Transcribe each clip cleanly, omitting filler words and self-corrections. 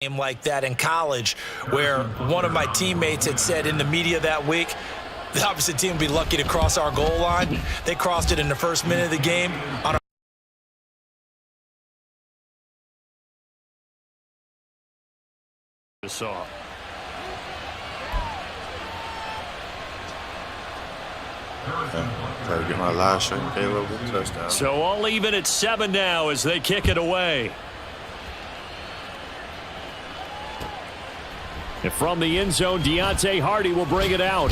Game like that in college, where one of my teammates had said in the media that week, the opposite team would be lucky to cross our goal line. They crossed it in the first minute of the game on our Try to get my last shot, Caleb, with a touchdown. So all even at 7 now as they kick it away. And from the end zone, Deontay Hardy will bring it out.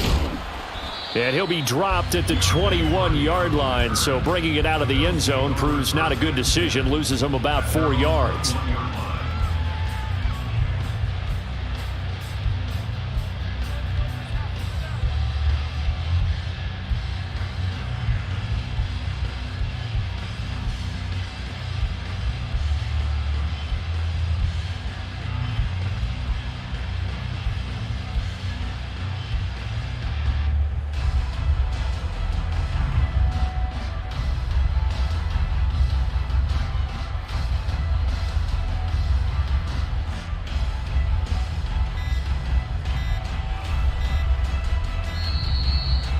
And he'll be dropped at the 21-yard line. So bringing it out of the end zone proves not a good decision. Loses him about 4 yards.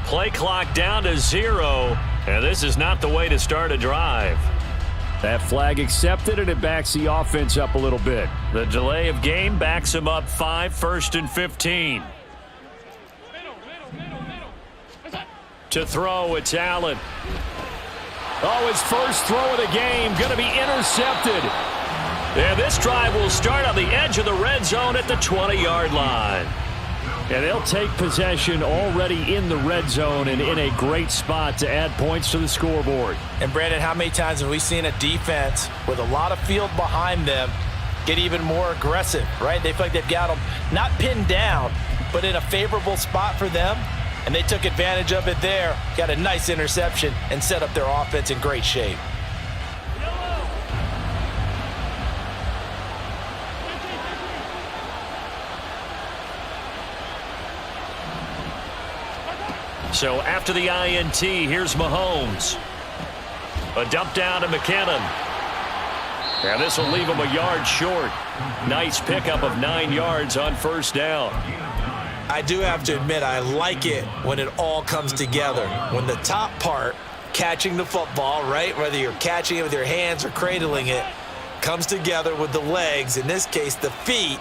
Play clock down to 0, and this is not the way to start a drive. That flag accepted, and it backs the offense up a little bit. The delay of game backs him up 5, 1st and 15. To throw, it's Allen. Oh, his first throw of the game going to be intercepted. And this drive will start on the edge of the red zone at the 20-yard line. And they'll take possession already in the red zone and in a great spot to add points to the scoreboard. And, Brandon, how many times have we seen a defense with a lot of field behind them get even more aggressive, right? They feel like they've got them not pinned down, but in a favorable spot for them, and they took advantage of it there, got a nice interception, and set up their offense in great shape. So after the INT, here's Mahomes. A dump down to McKinnon. And this will leave him a yard short. Nice pickup of 9 yards on first down. I do have to admit, I like it when it all comes together. When the top part, catching the football, right, whether you're catching it with your hands or cradling it, comes together with the legs, in this case the feet,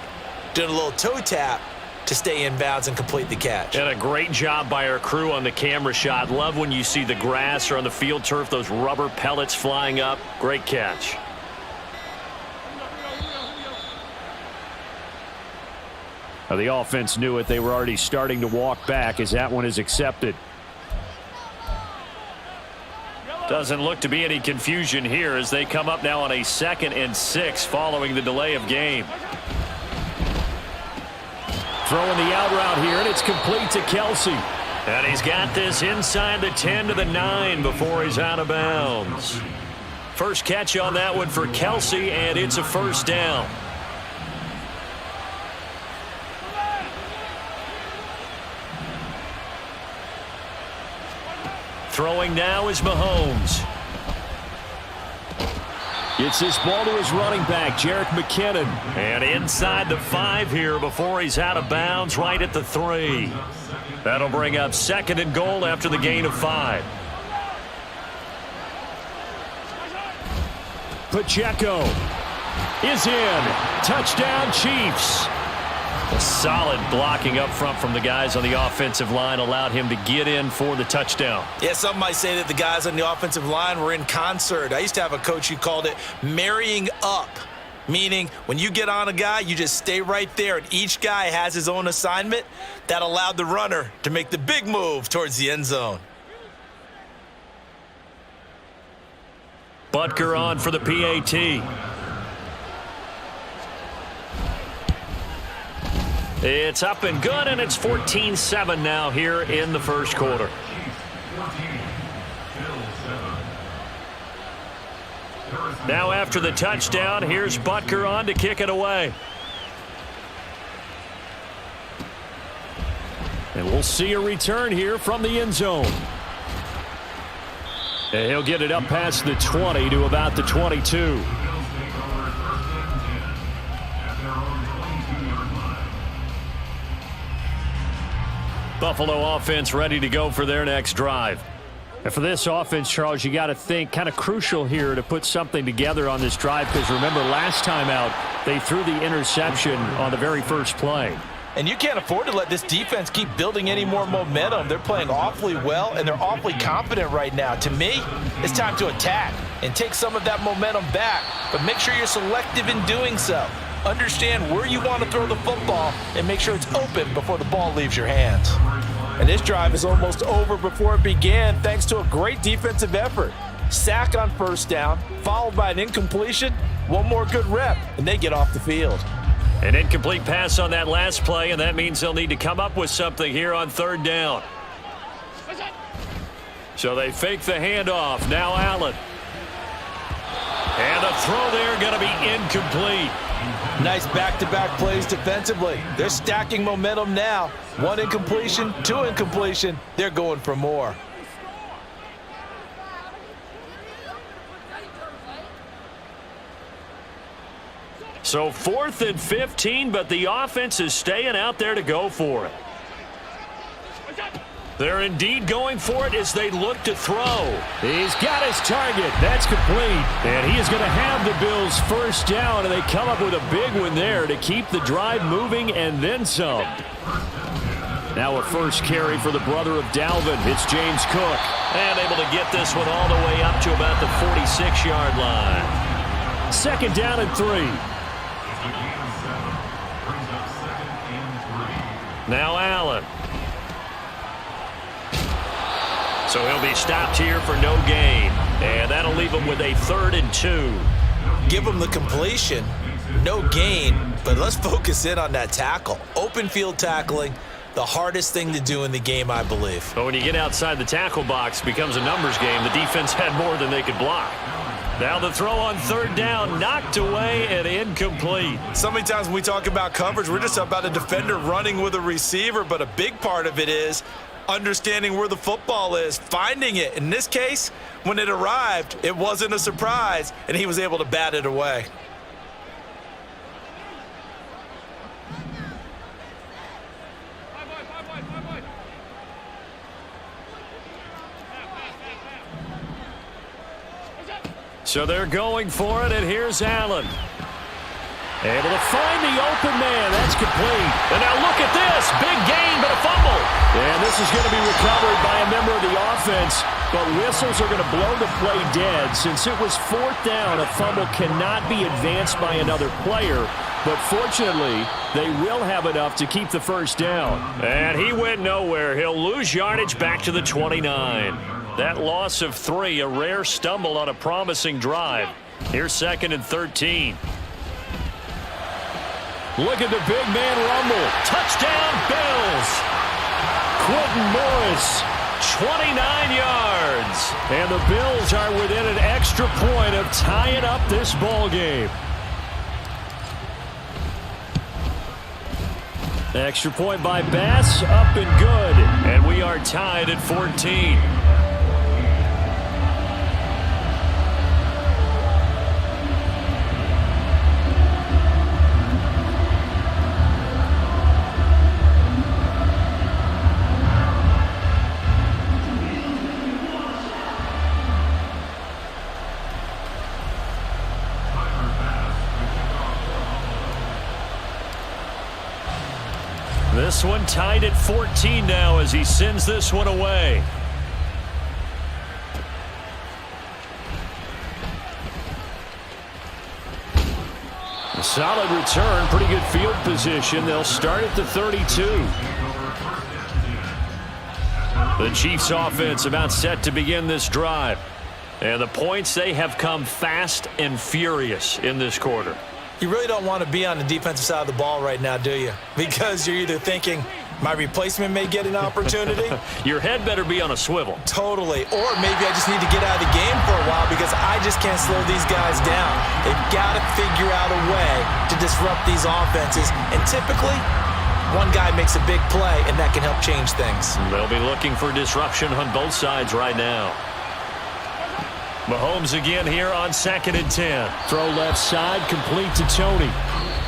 doing a little toe tap to stay in bounds and complete the catch. And a great job by our crew on the camera shot. Love when you see the grass or on the field turf, those rubber pellets flying up. Great catch. Now the offense knew it. They were already starting to walk back as that one is accepted. Doesn't look to be any confusion here as they come up now on a 2nd and 6 following the delay of game. Throwing the out route here, and it's complete to Kelsey. And he's got this inside the 10 to the 9 before he's out of bounds. First catch on that one for Kelsey, and it's a first down. Throwing now is Mahomes. Gets this ball to his running back, Jerick McKinnon. And inside the 5 here before he's out of bounds, right at the 3. That'll bring up 2nd and goal after the gain of 5. Pacheco is in. Touchdown, Chiefs. A solid blocking up front from the guys on the offensive line allowed him to get in for the touchdown. Yeah, some might say that the guys on the offensive line were in concert. I used to have a coach who called it marrying up, meaning when you get on a guy, you just stay right there, and each guy has his own assignment. That allowed the runner to make the big move towards the end zone. Butker on for the PAT. It's up and good, and it's 14-7 now here in the first quarter. Now after the touchdown, here's Butker on to kick it away. And we'll see a return here from the end zone. And he'll get it up past the 20 to about the 22. Buffalo offense ready to go for their next drive. And for this offense, Charles, you got to think kind of crucial here to put something together on this drive because remember last time out they threw the interception on the very first play. And you can't afford to let this defense keep building any more momentum. They're playing awfully well, and they're awfully confident right now. To me, it's time to attack and take some of that momentum back, but make sure you're selective in doing so. Understand where you want to throw the football and make sure it's open before the ball leaves your hands. And this drive is almost over before it began thanks to a great defensive effort. Sack on first down, followed by an incompletion, one more good rep, and they get off the field. An incomplete pass on that last play, and that means they'll need to come up with something here on third down. So they fake the handoff. Now Allen. And the throw there going to be incomplete. Nice back-to-back plays defensively. They're stacking momentum now. One incompletion, two incompletion. They're going for more. So 4th and 15, but the offense is staying out there to go for it. They're indeed going for it as they look to throw. He's got his target. That's complete. And he is going to have the Bills first down, and they come up with a big one there to keep the drive moving and then some. Now a first carry for the brother of Dalvin. It's James Cook. And able to get this one all the way up to about the 46-yard line. Second down and 3. Now Allen. So he'll be stopped here for no gain. And that'll leave him with a 3rd and 2. Give him the completion. No gain, but let's focus in on that tackle. Open field tackling, the hardest thing to do in the game, I believe. But when you get outside the tackle box, it becomes a numbers game. The defense had more than they could block. Now the throw on third down, knocked away and incomplete. So many times when we talk about coverage, we're just about a defender running with a receiver, but a big part of it is understanding where the football is, finding it. In this case, when it arrived, it wasn't a surprise, and he was able to bat it away. So they're going for it, and here's Allen. Able to find the open man. That's complete. And now look at this. Big gain, but a fumble. And this is going to be recovered by a member of the offense. But whistles are going to blow the play dead. Since it was 4th down, a fumble cannot be advanced by another player. But fortunately, they will have enough to keep the first down. And he went nowhere. He'll lose yardage back to the 29. That loss of 3, a rare stumble on a promising drive. Here's 2nd and 13. Look at the big man rumble. Touchdown, Bills. Quentin Morris, 29 yards. And the Bills are within an extra point of tying up this ball game. Extra point by Bass, up and good. And we are tied at 14. This one tied at 14 now as he sends this one away. A solid return, pretty good field position. They'll start at the 32. The Chiefs offense about set to begin this drive. And the points, they have come fast and furious in this quarter. You really don't want to be on the defensive side of the ball right now, do you? Because you're either thinking, my replacement may get an opportunity. Your head better be on a swivel. Totally. Or maybe I just need to get out of the game for a while because I just can't slow these guys down. They've got to figure out a way to disrupt these offenses. And typically, one guy makes a big play, and that can help change things. They'll be looking for disruption on both sides right now. Mahomes again here on 2nd and 10. Throw left side, complete to Tony.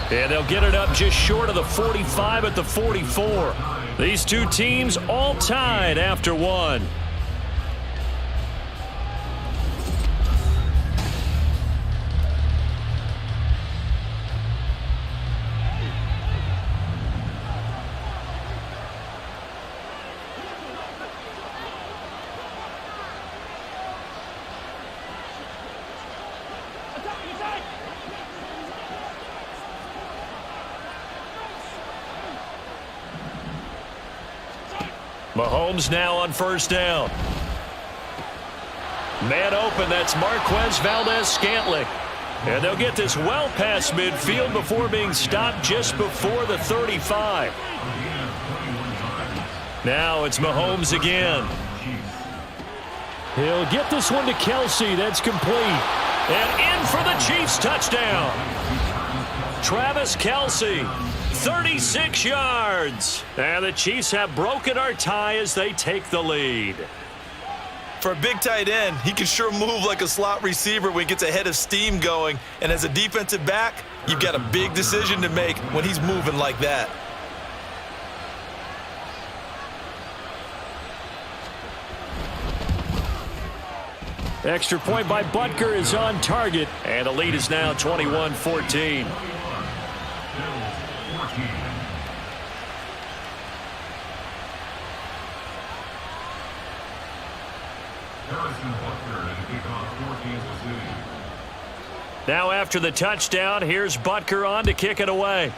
And they'll get it up just short of the 45 at the 44. These two teams all tied after one. Mahomes now on first down. Man open, that's Marquez Valdez-Scantling. And they'll get this well past midfield before being stopped just before the 35. Now it's Mahomes again. He'll get this one to Kelsey. That's complete. And in for the Chiefs touchdown. Travis Kelsey. 36 yards. And the Chiefs have broken our tie as they take the lead. For a big tight end, he can sure move like a slot receiver when he gets a head of steam going. And as a defensive back, you've got a big decision to make when he's moving like that. Extra point by Butker is on target. And the lead is now 21-14. Now after the touchdown, here's Butker on to kick it away.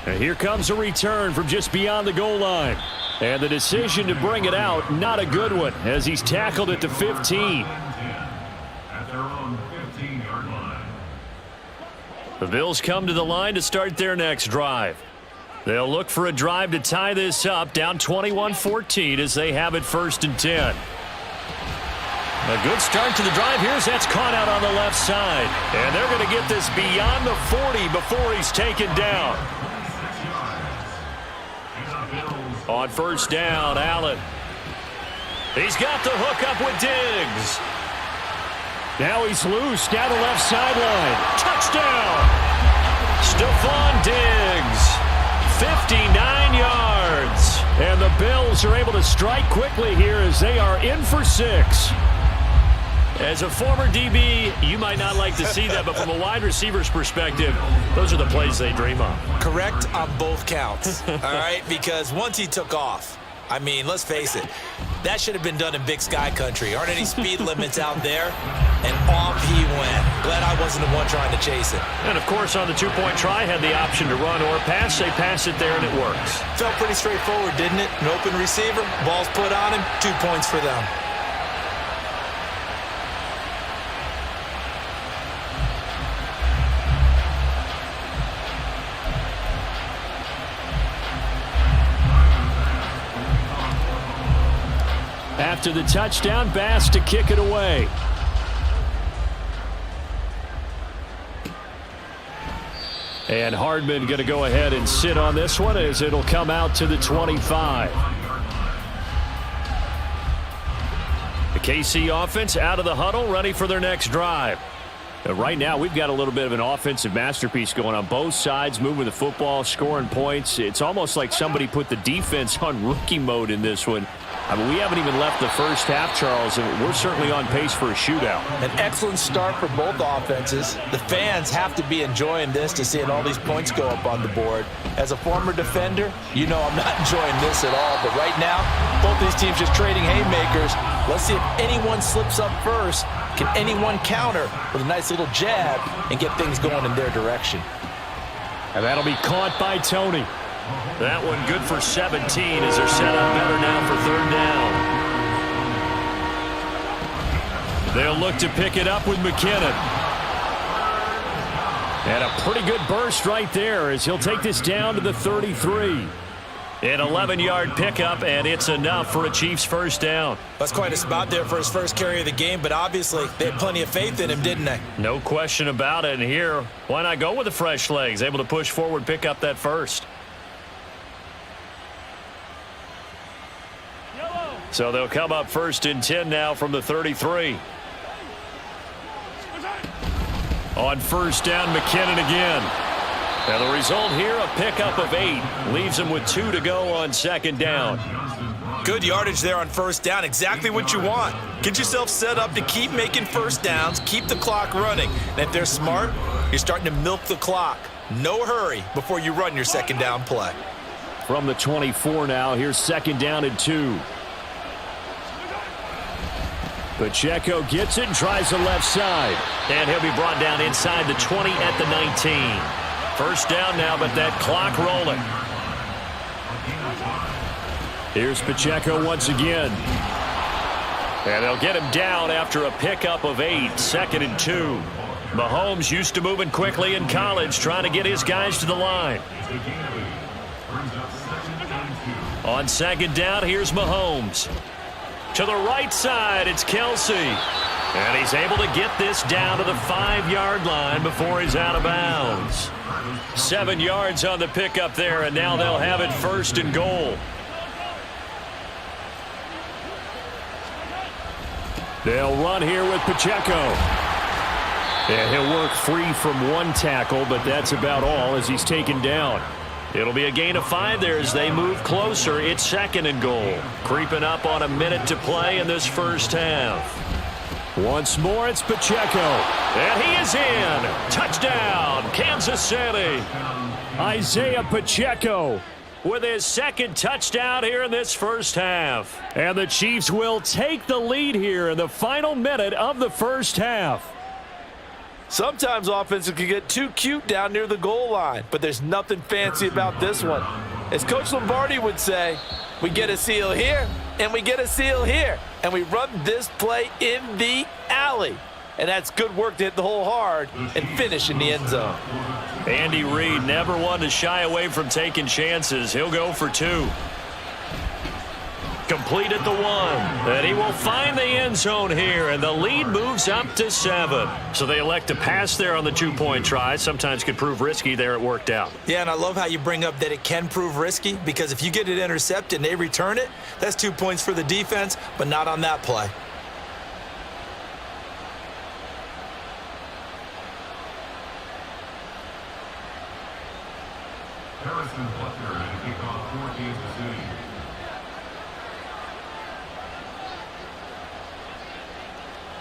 And here comes a return from just beyond the goal line. And the decision to bring it out, not a good one, as he's tackled at the 15. The Bills come to the line to start their next drive. They'll look for a drive to tie this up, down 21-14 as they have it 1st and 10. A good start to the drive. That's caught out on the left side. And they're going to get this beyond the 40 before he's taken down. On first down, Allen. He's got the hook up with Diggs. Now he's loose down the left sideline. Touchdown! Stephon Diggs. 59 yards. And the Bills are able to strike quickly here as they are in for 6. As a former DB, you might not like to see that, but from a wide receiver's perspective, those are the plays they dream of. Correct on both counts, all right? Because once he took off, I mean, let's face it, that should have been done in Big Sky Country. Aren't any speed limits out there? And off he went. Glad I wasn't the one trying to chase it. And, of course, on the two-point try, had the option to run or pass. They pass it there, and it works. Felt pretty straightforward, didn't it? An open receiver, ball's put on him, 2 points for them. After the touchdown, Bass to kick it away. And Hardman going to go ahead and sit on this one as it'll come out to the 25. The KC offense out of the huddle, ready for their next drive. Right now, we've got a little bit of an offensive masterpiece going on both sides, moving the football, scoring points. It's almost like somebody put the defense on rookie mode in this one. I mean, we haven't even left the first half, Charles, and we're certainly on pace for a shootout. An excellent start for both offenses. The fans have to be enjoying this to seeing all these points go up on the board. As a former defender, you know I'm not enjoying this at all. But right now, both these teams just trading haymakers. Let's see if anyone slips up first. Can anyone counter with a nice little jab and get things going in their direction? And that'll be caught by Tony. That one good for 17 as they're set up better now for 3rd down. They'll look to pick it up with McKinnon. And a pretty good burst right there as he'll take this down to the 33. An 11-yard pickup, and it's enough for a Chiefs 1st down. That's quite a spot there for his first carry of the game, but obviously they had plenty of faith in him, didn't they? No question about it. And here, why not go with the fresh legs? Able to push forward, pick up that first. So they'll come up 1st and 10 now from the 33. On 1st down, McKinnon again. And the result here, a pickup of 8. Leaves them with 2 to go on second down. Good yardage there on first down. Exactly what you want. Get yourself set up to keep making first downs, keep the clock running. And if they're smart, you're starting to milk the clock. No hurry before you run your second down play. From the 24 now, here's second down and 2. Pacheco gets it and tries the left side. And he'll be brought down inside the 20 at the 19. First down now, but that clock rolling. Here's Pacheco once again. And they'll get him down after a pickup of 8, second and 2. Mahomes used to moving quickly in college, trying to get his guys to the line. On second down, here's Mahomes. To the right side, it's Kelsey. And he's able to get this down to the 5-yard line before he's out of bounds. 7 yards on the pickup there, and now they'll have it first and goal. They'll run here with Pacheco. And he'll work free from one tackle, but that's about all as he's taken down. It'll be a gain of 5 there as they move closer. It's second and goal. Creeping up on a minute to play in this first half. Once more, it's Pacheco. And he is in. Touchdown, Kansas City. Isaiah Pacheco with his second touchdown here in this first half. And the Chiefs will take the lead here in the final minute of the first half. Sometimes offenses can get too cute down near the goal line, but there's nothing fancy about this one. As Coach Lombardi would say, we get a seal here, and we get a seal here, and we run this play in the alley. And that's good work to hit the hole hard and finish in the end zone. Andy Reid never one to shy away from taking chances. He'll go for 2. Complete at the 1. And he will find the end zone here, and the lead moves up to 7. So they elect to pass there on the 2-point try. Sometimes could prove risky there. It worked out. Yeah, and I love how you bring up that it can prove risky, because if you get it intercepted and they return it, that's 2 points for the defense, but not on that play.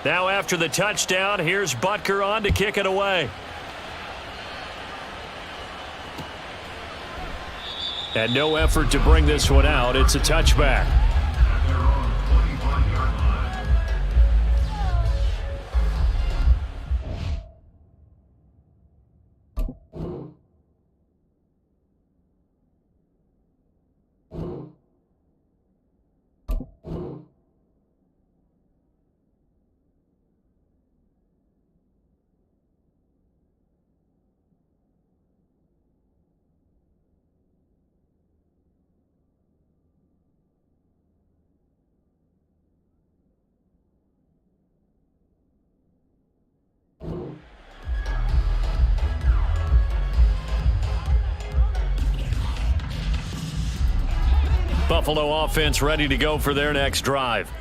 Now after the touchdown, here's Butker on to kick it away. And no effort to bring this one out. It's a touchback. Buffalo offense ready to go for their next drive.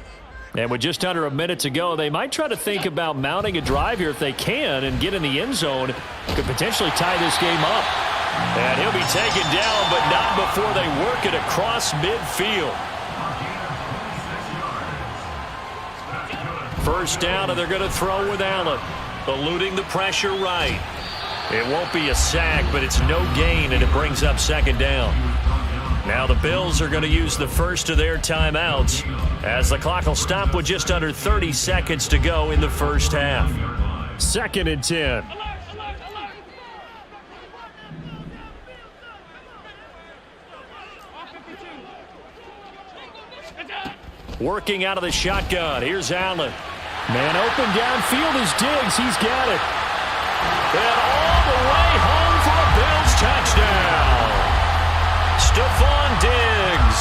And with just under a minute to go, they might try to think about mounting a drive here if they can and get in the end zone. Could potentially tie this game up. And he'll be taken down, but not before they work it across midfield. First down, and they're going to throw with Allen. Eluding the pressure right. It won't be a sack, but it's no gain, and it brings up second down. Now the Bills are going to use the first of their timeouts as the clock will stop with just under 30 seconds to go in the first half. Second and 10. Working out of the shotgun. Here's Allen. Man open downfield is Diggs. He's got it. And all the way home for a Bills touchdown. Stephon Diggs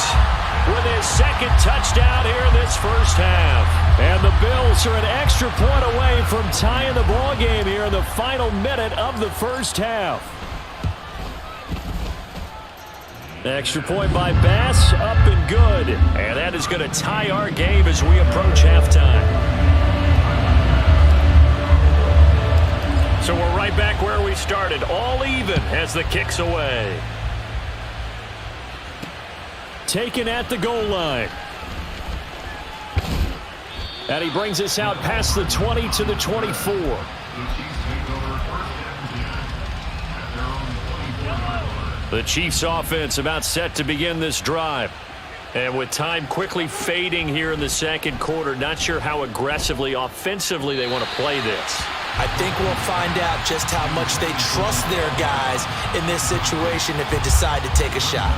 with his second touchdown here in this first half. And the Bills are an extra point away from tying the ball game here in the final minute of the first half. Extra point by Bass, up and good. And that is going to tie our game as we approach halftime. So we're right back where we started, all even as the kick's away. Taken at the goal line. And he brings us out past the 20 to the 24. The Chiefs offense about set to begin this drive. And with time quickly fading here in the second quarter, not sure how aggressively, offensively they want to play this. I think we'll find out just how much they trust their guys in this situation if they decide to take a shot.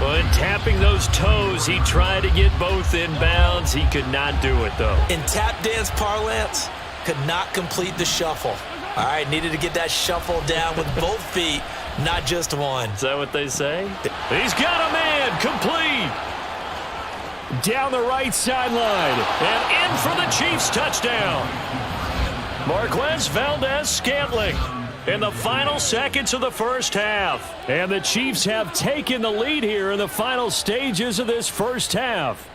But tapping those toes, he tried to get both inbounds. He could not do it, though. In tap dance parlance, could not complete the shuffle. All right, needed to get that shuffle down with both feet, not just one. Is that what they say? He's got a man, complete. Down the right sideline, and in for the Chiefs touchdown. Marquez Valdez-Scantling in the final seconds of the first half. And the Chiefs have taken the lead here in the final stages of this first half.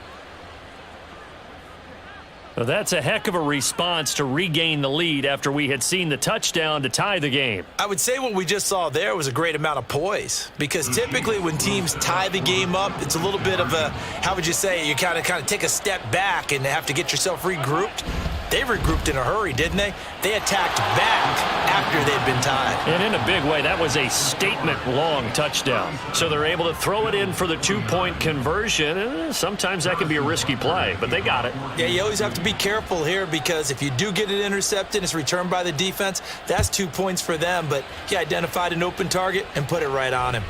Well, that's a heck of a response to regain the lead after we had seen the touchdown to tie the game. I would say what we just saw there was a great amount of poise, because typically when teams tie the game up, it's a little bit of a, how would you say, you kind of take a step back and have to get yourself regrouped. They regrouped in a hurry, didn't they? They attacked back after they'd been tied. And in a big way, that was a statement-long touchdown. So they're able to throw it in for the two-point conversion. Sometimes that can be a risky play, but they got it. Yeah, you always have to be careful here, because if you do get it intercepted, it's returned by the defense, that's 2 points for them. But he identified an open target and put it right on him.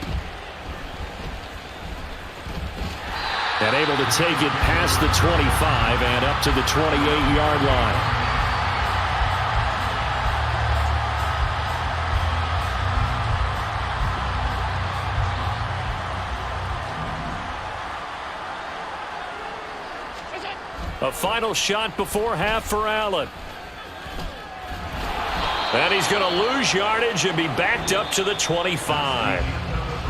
And able to take it past the 25 and up to the 28-yard line. A final shot before half for Allen. And he's going to lose yardage and be backed up to the 25.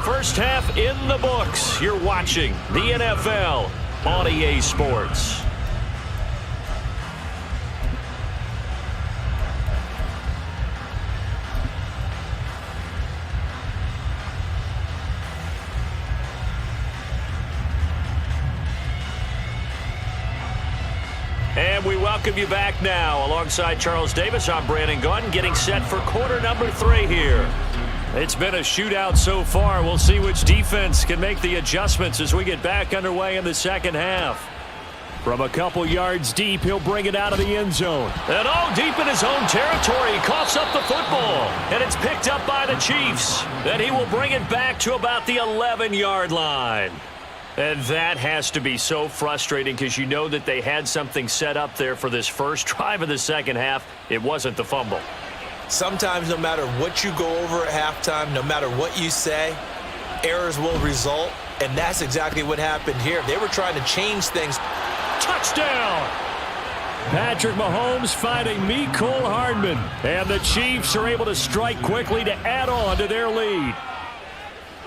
First half in the books. You're watching the NFL on EA Sports. And we welcome you back now. Alongside Charles Davis, I'm Brandon Gaudin, getting set for quarter number 3 here. It's been a shootout so far. We'll see which defense can make the adjustments as we get back underway in the second half. From a couple yards deep, he'll bring it out of the end zone. And deep in his own territory, he coughs up the football. And it's picked up by the Chiefs. Then he will bring it back to about the 11-yard line. And that has to be so frustrating, because you know that they had something set up there for this first drive of the second half. It wasn't the fumble. Sometimes no matter what you go over at halftime, no matter what you say, errors will result, and that's exactly what happened here. They were trying to change things. Touchdown! Patrick Mahomes finding Mecole Hardman, and the Chiefs are able to strike quickly to add on to their lead.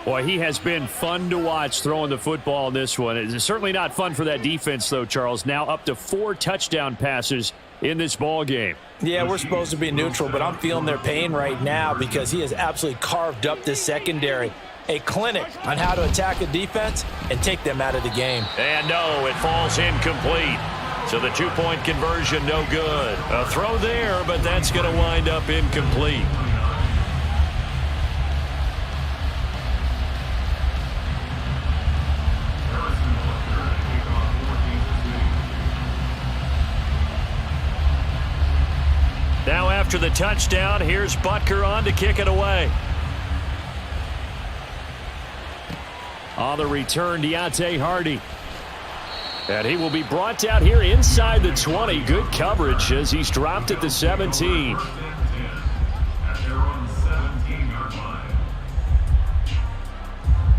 Boy, he has been fun to watch throwing the football in this one. It's certainly not fun for that defense, though, Charles. Now up to 4 touchdown passes in this ball game. Yeah, we're supposed to be neutral, but I'm feeling their pain right now, because he has absolutely carved up this secondary. A clinic on how to attack a defense and take them out of the game. And no, it falls incomplete. So the 2-point conversion, no good. A throw there, but that's going to wind up incomplete. Now after the touchdown, here's Butker on to kick it away. On the return, Deontay Hardy. And he will be brought out here inside the 20. Good coverage as he's dropped at the 17.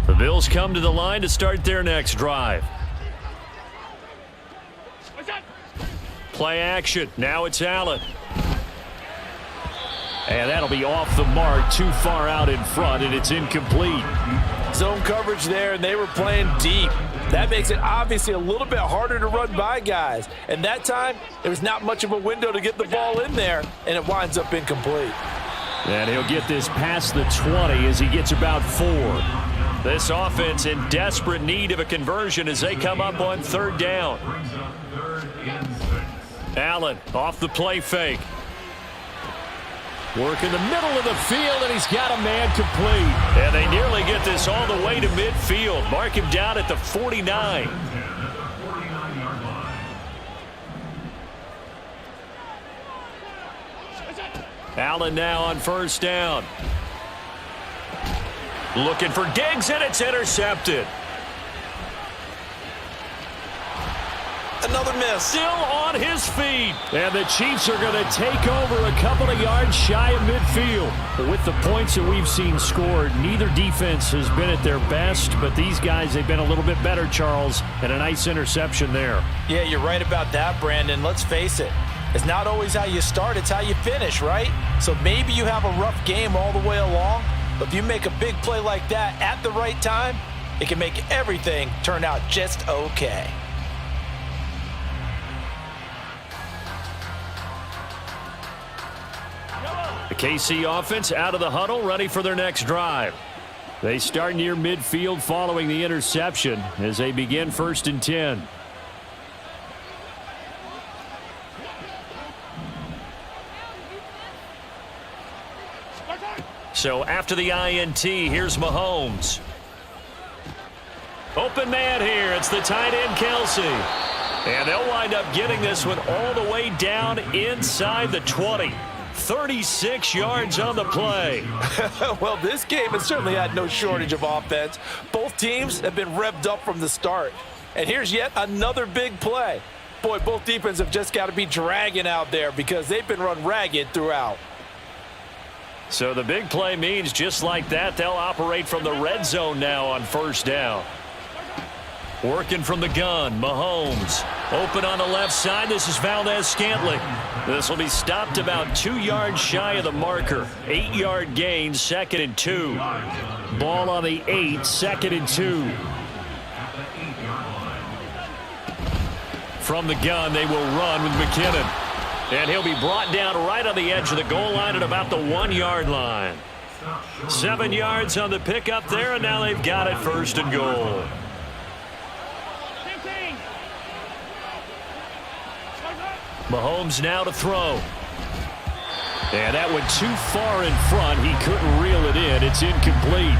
The Bills come to the line to start their next drive. Play action. Now it's Allen. And that'll be off the mark, too far out in front, and it's incomplete. Zone coverage there, and they were playing deep. That makes it obviously a little bit harder to run by guys. And that time, there was not much of a window to get the ball in there, and it winds up incomplete. And he'll get this past the 20 as he gets about 4. This offense in desperate need of a conversion as they come up on 3rd down. Allen off the play fake. Work in the middle of the field, and he's got a man complete. And they nearly get this all the way to midfield. Mark him down at the 49. Allen now on 1st down. Looking for Diggs, and it's intercepted. Another miss. Still on his feet. And the Chiefs are going to take over a couple of yards shy of midfield. But with the points that we've seen scored, neither defense has been at their best. But these guys, they've been a little bit better, Charles. And a nice interception there. Yeah, you're right about that, Brandon. Let's face it. It's not always how you start, it's how you finish, right? So maybe you have a rough game all the way along. But if you make a big play like that at the right time, it can make everything turn out just okay. The KC offense out of the huddle, ready for their next drive. They start near midfield following the interception as they begin 1st and 10. So after the INT, here's Mahomes. Open man here. It's the tight end, Kelsey. And they'll wind up getting this one all the way down inside the 20. 36 yards on the play. Well, this game has certainly had no shortage of offense. Both teams have been revved up from the start. And here's yet another big play. Boy, both defenses have just got to be dragging out there because they've been run ragged throughout. So the big play means just like that, they'll operate from the red zone now on 1st down. Working from the gun, Mahomes. Open on the left side. This is Valdez-Scantling. This will be stopped about 2 yards shy of the marker. 8-yard gain, 2nd and 2. Ball on the 8, 2nd and 2. From the gun, they will run with McKinnon. And he'll be brought down right on the edge of the goal line at about the 1-yard line. 7 yards on the pickup there, and now they've got it 1st and goal. Mahomes now to throw. And that went too far in front. He couldn't reel it in. It's incomplete.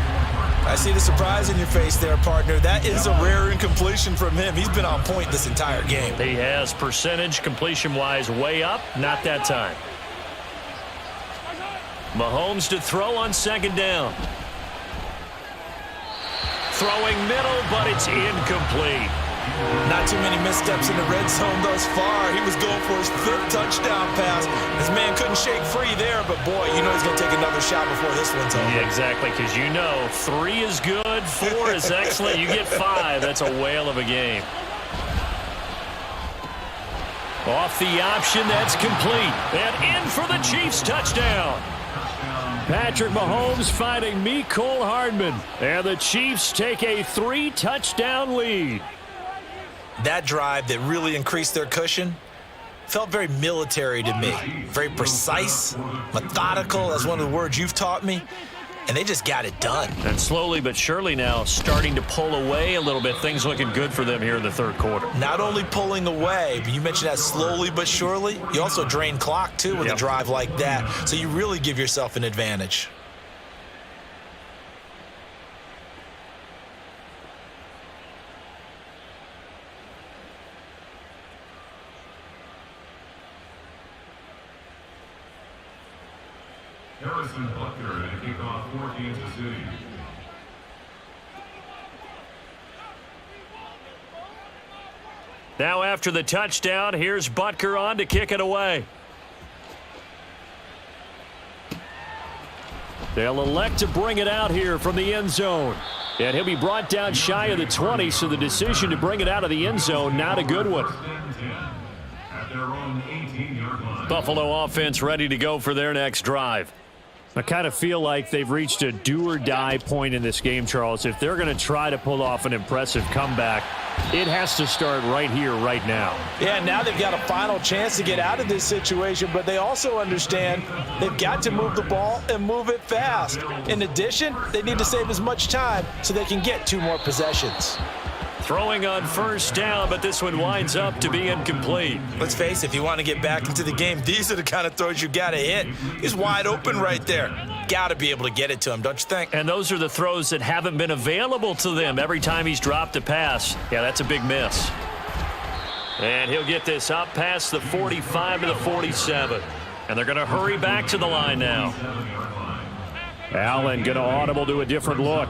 I see the surprise in your face there, partner. That is a rare incompletion from him. He's been on point this entire game. He has percentage completion-wise way up. Not that time. Mahomes to throw on 2nd down. Throwing middle, but it's incomplete. Not too many missteps in the red zone thus far. He was going for his 5th touchdown pass. His man couldn't shake free there, but boy, you know he's going to take another shot before this one's over. Yeah, exactly, because you know 3 is good, 4 is excellent. You get 5, that's a whale of a game. Off the option, that's complete. And in for the Chiefs touchdown. Patrick Mahomes finding Mecole Hardman. And the Chiefs take a 3-touchdown lead. That drive that really increased their cushion felt very military to me. Very precise, methodical, that's one of the words you've taught me. And they just got it done. And slowly but surely now starting to pull away a little bit. Things looking good for them here in the 3rd quarter. Not only pulling away, but you mentioned that slowly but surely. You also drain clock, too, with a drive like that. So you really give yourself an advantage. Harrison Butker and kickoff for Kansas City. Now after the touchdown, here's Butker on to kick it away. They'll elect to bring it out here from the end zone. And he'll be brought down shy of the 20, so the decision to bring it out of the end zone, not a good one. Buffalo offense ready to go for their next drive. I kind of feel like they've reached a do-or-die point in this game, Charles. If they're going to try to pull off an impressive comeback, it has to start right here, right now. Yeah, now they've got a final chance to get out of this situation, but they also understand they've got to move the ball and move it fast. In addition, they need to save as much time so they can get 2 more possessions. Throwing on first down, but this one winds up to be incomplete. Let's face it, if you want to get back into the game, these are the kind of throws you got to hit. He's wide open right there. Got to be able to get it to him, don't you think? And those are the throws that haven't been available to them every time he's dropped a pass. Yeah, that's a big miss. And he'll get this up past the 45 to the 47. And they're going to hurry back to the line now. Allen going to audible to a different look.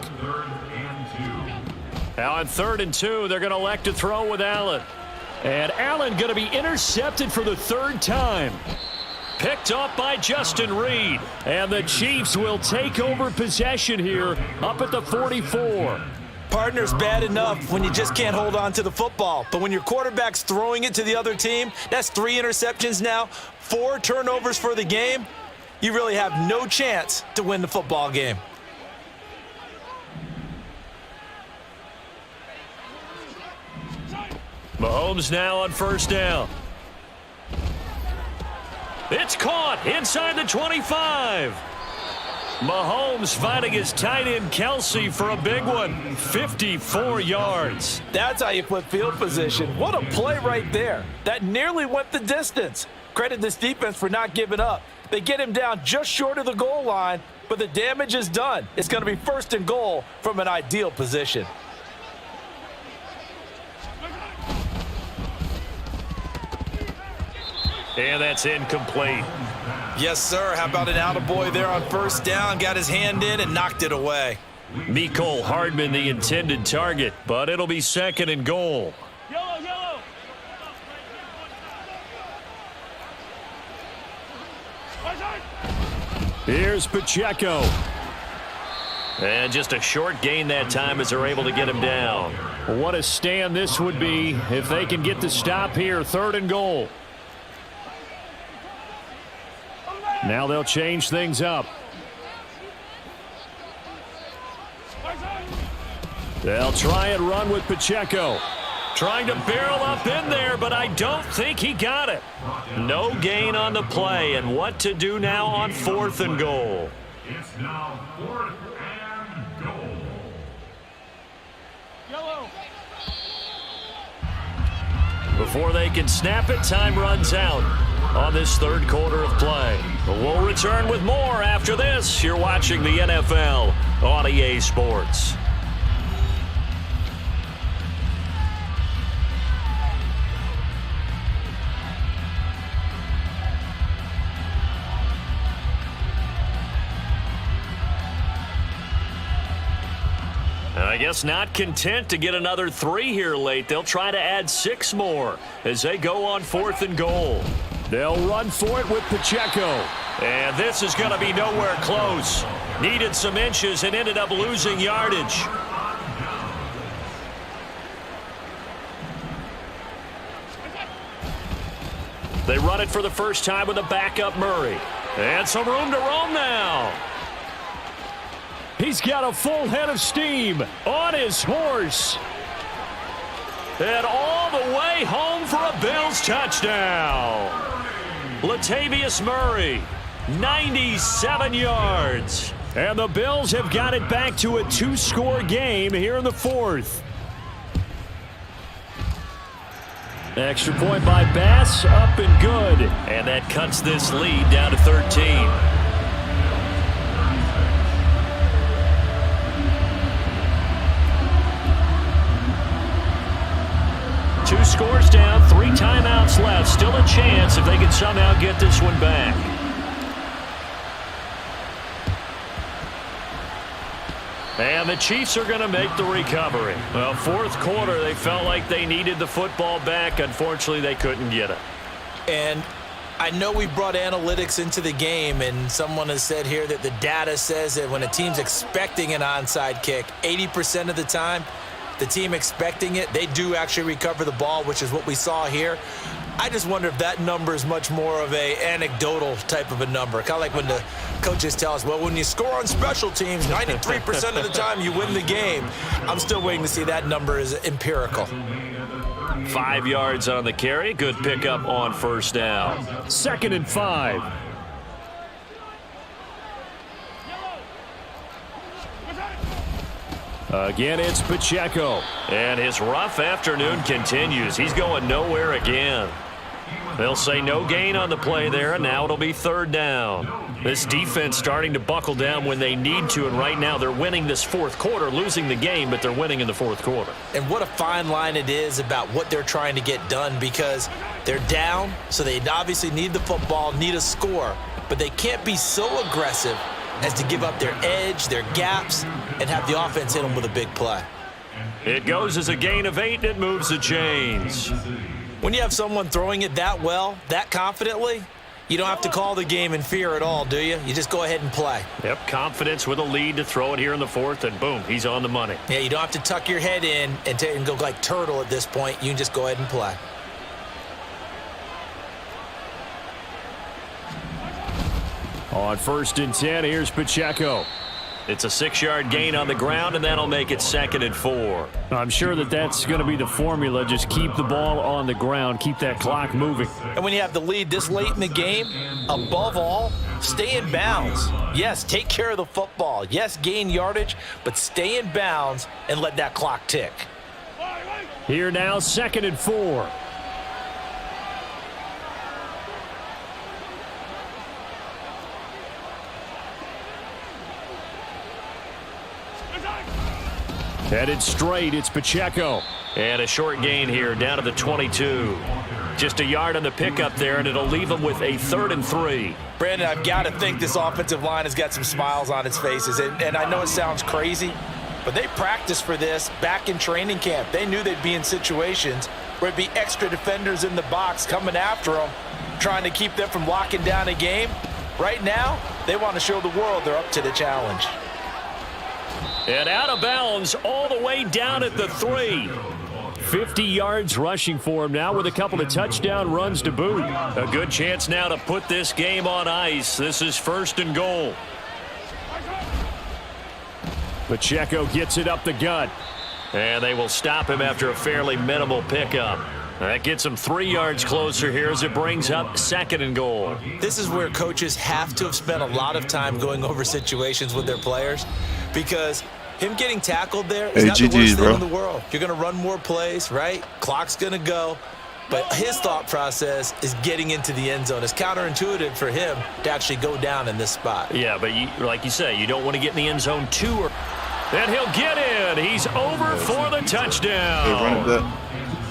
Now on 3rd and 2, they're going to elect to throw with Allen. And Allen going to be intercepted for the 3rd time. Picked up by Justin Reed. And the Chiefs will take over possession here up at the 44. Partner's bad enough when you just can't hold on to the football. But when your quarterback's throwing it to the other team, that's 3 interceptions now, 4 turnovers for the game. You really have no chance to win the football game. Mahomes now on first down. It's caught inside the 25. Mahomes finding his tight end Kelsey for a big one. 54 yards. That's how you flip field position. What a play right there. That nearly went the distance. Credit this defense for not giving up. They get him down just short of the goal line, but the damage is done. It's going to be 1st and goal from an ideal position. And that's incomplete. Yes, sir. How about an attaboy there on first down? Got his hand in and knocked it away. Mecole Hardman the intended target, but it'll be 2nd and goal. Yellow. Here's Pacheco. And just a short gain that time as they're able to get him down. What a stand this would be if they can get the stop here. 3rd and goal. Now they'll change things up. They'll try and run with Pacheco. Trying to barrel up in there, but I don't think he got it. No gain on the play, and what to do now on 4th and goal. It's now 4th and goal. Yellow. Before they can snap it, time runs out on this 3rd quarter of play. But we'll return with more after this. You're watching the NFL on EA Sports. I guess not content to get another 3 here late. They'll try to add 6 more as they go on 4th and goal. They'll run for it with Pacheco. And this is going to be nowhere close. Needed some inches and ended up losing yardage. They run it for the first time with a backup Murray. And some room to roam now. He's got a full head of steam on his horse. And all the way home for a Bills touchdown. Latavius Murray, 97 yards. And the Bills have got it back to a 2-score game here in the 4th. Extra point by Bass, up and good. And that cuts this lead down to 13. 2 scores down, 3 timeouts left. Still a chance if they can somehow get this one back. And the Chiefs are going to make the recovery. Well, 4th quarter, they felt like they needed the football back. Unfortunately, they couldn't get it. And I know we brought analytics into the game, and someone has said here that the data says that when a team's expecting an onside kick, 80% of the time, the team expecting it, they do actually recover the ball, which is what we saw here. I just wonder if that number is much more of a anecdotal type of a number. Kind of like when the coaches tell us, well, when you score on special teams, 93% of the time you win the game. I'm still waiting to see that number is empirical. 5 yards on the carry. Good pickup on first down. 2nd and 5. Again, it's Pacheco. And his rough afternoon continues. He's going nowhere again. They'll say no gain on the play there, and now it'll be 3rd down. This defense starting to buckle down when they need to, and right now they're winning this 4th quarter, losing the game, but they're winning in the 4th quarter. And what a fine line it is about what they're trying to get done, because they're down, so they obviously need the football, need a score, but they can't be so aggressive as to give up their edge, their gaps, and have the offense hit them with a big play. It goes as a gain of 8, and it moves the chains. When you have someone throwing it that well, that confidently, you don't have to call the game in fear at all, do you? You just go ahead and play. Yep, confidence with a lead to throw it here in the 4th, and boom, he's on the money. Yeah, you don't have to tuck your head in and go like turtle at this point. You can just go ahead and play. On 1st and 10, here's Pacheco. It's a 6-yard gain on the ground, and that'll make it 2nd and 4. I'm sure that's going to be the formula. Just keep the ball on the ground, keep that clock moving. And when you have the lead this late in the game, above all, stay in bounds. Yes, take care of the football. Yes, gain yardage, but stay in bounds and let that clock tick. Here now, 2nd and 4. Headed straight, it's Pacheco. And a short gain here, down to the 22. Just a yard on the pickup there, and it'll leave them with a 3rd and 3. Brandon, I've got to think this offensive line has got some smiles on its faces. And I know it sounds crazy, but they practiced for this back in training camp. They knew they'd be in situations where it'd be extra defenders in the box coming after them, trying to keep them from locking down a game. Right now, they want to show the world they're up to the challenge. And out of bounds all the way down at the 3. 50 yards rushing for him now with a couple of touchdown runs to boot. A good chance now to put this game on ice. This is 1st and goal. Pacheco gets it up the gut. And they will stop him after a fairly minimal pickup. That gets him 3 yards closer here as it brings up 2nd and goal. This is where coaches have to have spent a lot of time going over situations with their players, because him getting tackled there is not the worst thing in the world. You're going to run more plays, right? Clock's going to go. But his thought process is getting into the end zone. It's counterintuitive for him to actually go down in this spot. Yeah, but like you say, you don't want to get in the end zone too. And he'll get in. He's over for the touchdown.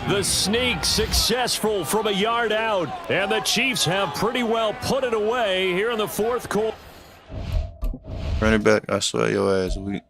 The sneak successful from a yard out. And the Chiefs have pretty well put it away here in the 4th quarter. Running back, I swear your ass weak.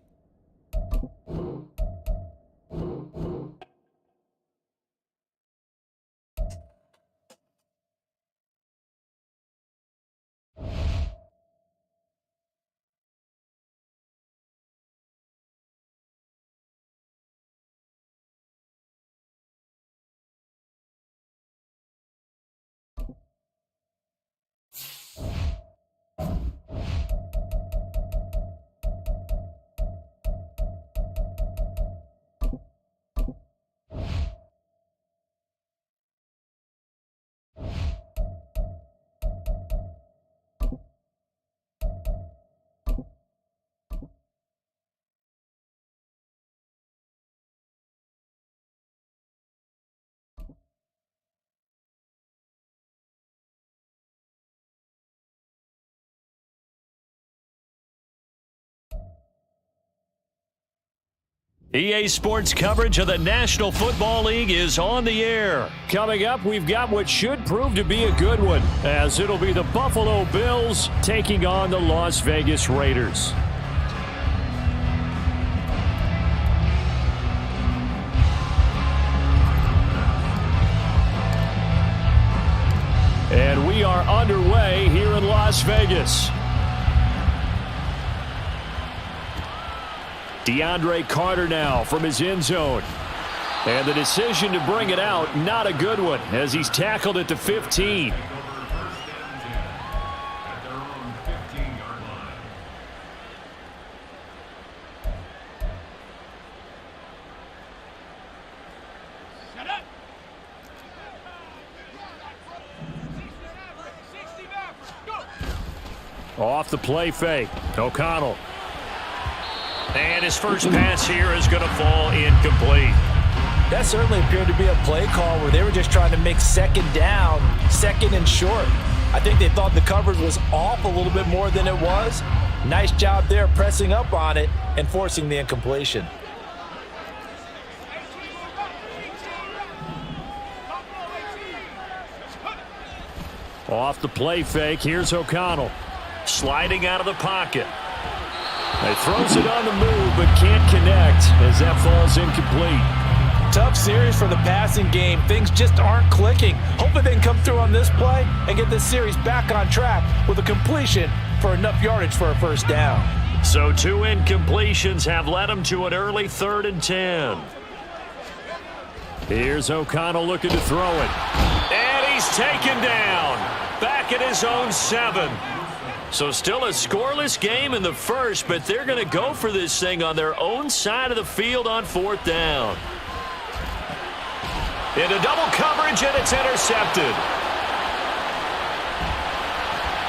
EA Sports coverage of the National Football League is on the air. Coming up, we've got what should prove to be a good one, as it'll be the Buffalo Bills taking on the Las Vegas Raiders. And we are underway here in Las Vegas. DeAndre Carter now from his end zone. And the decision to bring it out, not a good one, as he's tackled at the 15. Off the play fake, O'Connell. And his first pass here is going to fall incomplete. That certainly appeared to be a play call where they were just trying to make second down, second and short. I think they thought the coverage was off a little bit more than it was. Nice job there pressing up on it and forcing the incompletion. Off the play fake, here's O'Connell. Sliding out of the pocket. He throws it on the move but can't connect as that falls incomplete. Tough series for the passing game. Things just aren't clicking. Hopefully they can come through on this play and get this series back on track with a completion for enough yardage for a first down. So 2 incompletions have led him to an early 3rd and 10. Here's O'Connell looking to throw it. And he's taken down. Back at his own 7. So still a scoreless game in the first, but they're going to go for this thing on their own side of the field on 4th down. Into double coverage, and it's intercepted.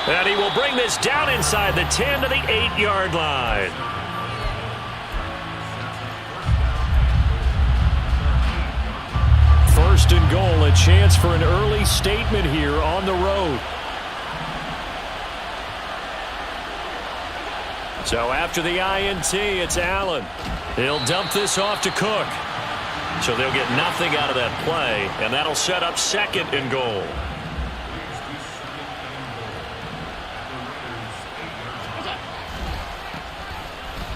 And he will bring this down inside the 10 to the 8-yard line. First and goal, a chance for an early statement here on the road. So after the INT, it's Allen. He'll dump this off to Cook. So they'll get nothing out of that play, and that'll set up 2nd and goal.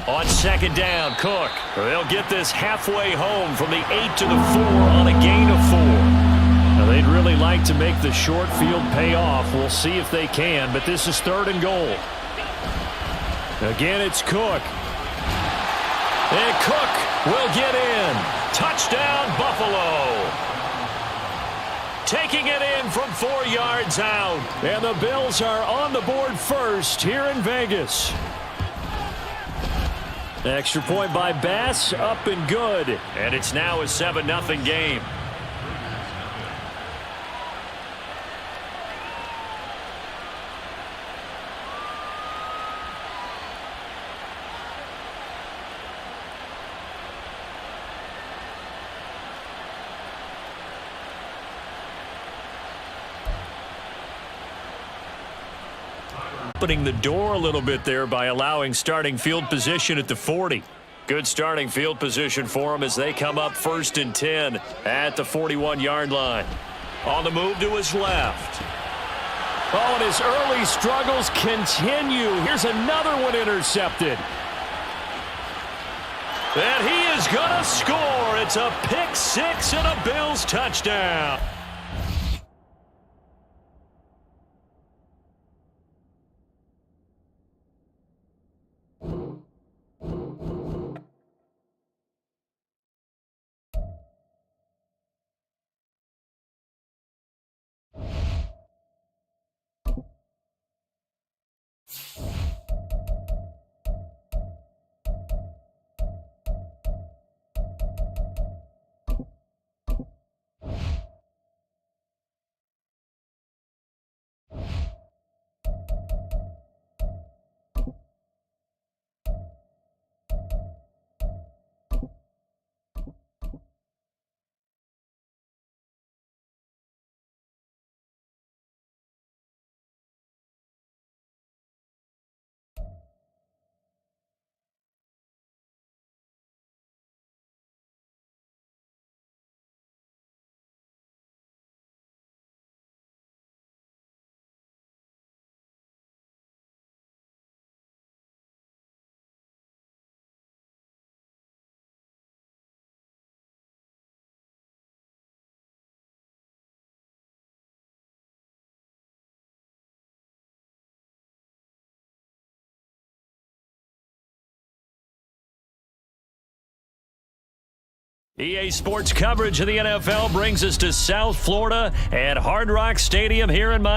On 2nd down, Cook. They'll get this halfway home from the 8 to the 4 on a gain of 4. Now they'd really like to make the short field pay off. We'll see if they can, but this is 3rd and goal. Again, it's Cook. And Cook will get in. Touchdown, Buffalo. Taking it in from 4 yards out. And the Bills are on the board first here in Vegas. Extra point by Bass, up and good. And it's now a 7-0 game. Opening the door a little bit there by allowing starting field position at the 40. Good starting field position for them as they come up 1st and 10 at the 41-yard line. On the move to his left. Oh, and his early struggles continue. Here's another one intercepted. And he is going to score. It's a pick 6 and a Bills touchdown. EA Sports coverage of the NFL brings us to South Florida at Hard Rock Stadium here in Miami.